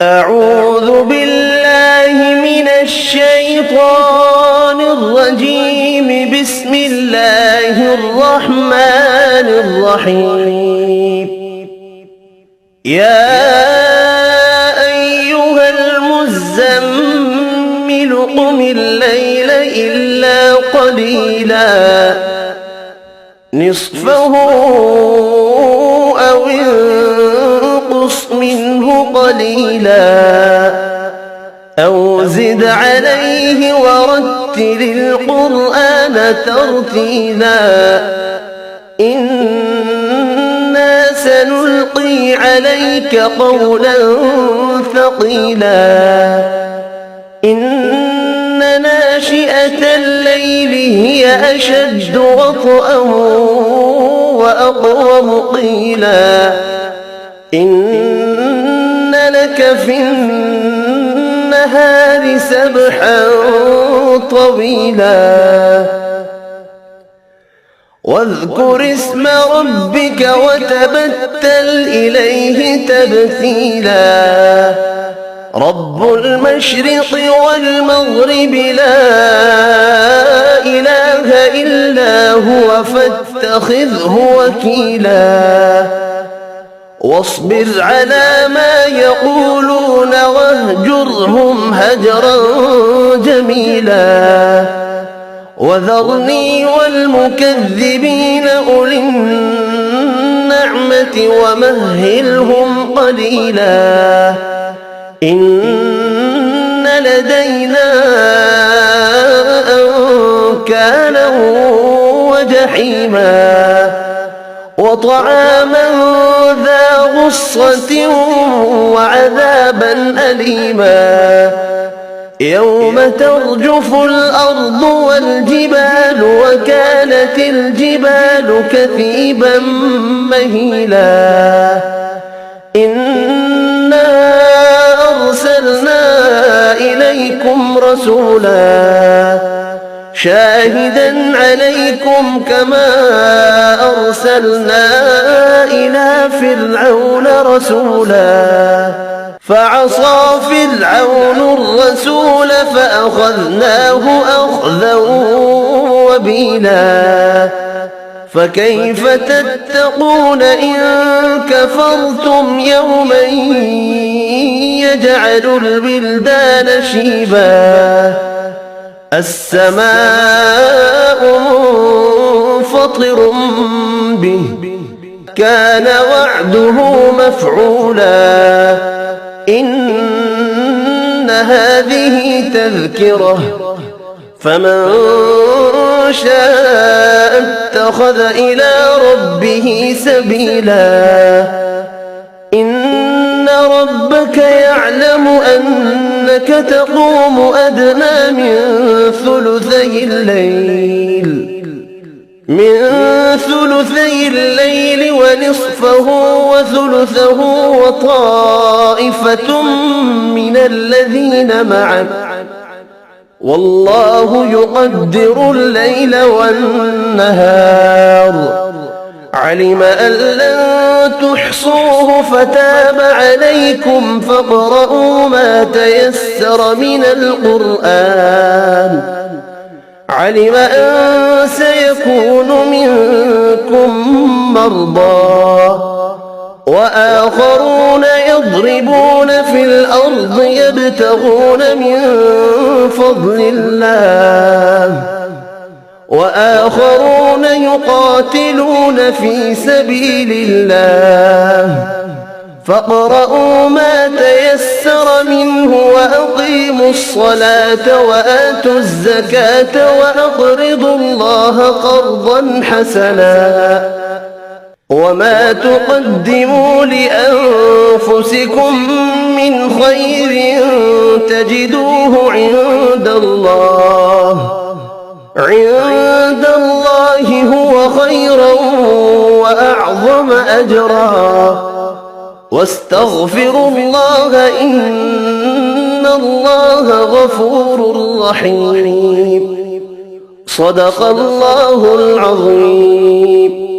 أعوذ بالله من الشيطان الرجيم. بسم الله الرحمن الرحيم. يا أيها المزمل قم الليل إلا قليلا نصفه أو انقص منه قليلا أو زد عليه ورتل القرآن ترتيلا إنا سنلقي عليك قولا ثقيلا إن ناشئة الليل هي أشد وطئا وأقوم قيلا إن لك في النهار سبحا طويلا واذكر اسم ربك وتبتل إليه تبتيلا رب المشرق والمغرب لا إله إلا هو فاتخذه وكيلا واصبر على ما يقولون واهجرهم هجرا جميلا وذرني والمكذبين أولي النعمة ومهلهم قليلا إن لدينا أنكالا وجحيما وطعاما ذا غصة وعذابا أليما يوم ترجف الأرض والجبال وكانت الجبال كثيبا مهيلا إنا أرسلنا إليكم رسولا شاهدا عليكم كما أرسلنا إلى فرعون رسولا فعصى فرعون الرسول فأخذناه أخذا وبيلا فكيف تتقون إن كفرتم يوما يجعل البلدان شيبا السماء منفطر به كان وعده مفعولا إن هذه تذكرة فمن شاء اتخذ إلى ربه سبيلا إن ربك يعلم أنك تقوم أدنى من ثلثي الليل ونصفه وثلثه وطائفة من الذين معك والله يقدر الليل والنهار علم أن لن تحصوه فتاب عليكم فاقرؤوا ما تيسر من القرآن علم أن سيكون منكم مرضى وآخرون يضربون في الأرض يبتغون من فضل الله وآخرون يقاتلون في سبيل الله فاقرؤوا ما تيسر منه وأقيموا الصلاة وآتوا الزكاة وأقرضوا الله قرضا حسنا وما تقدموا لأنفسكم من خير تجدوه عند الله هو خيرا وأعظم أجرا واستغفروا الله إن الله غفور رحيم صدق الله العظيم.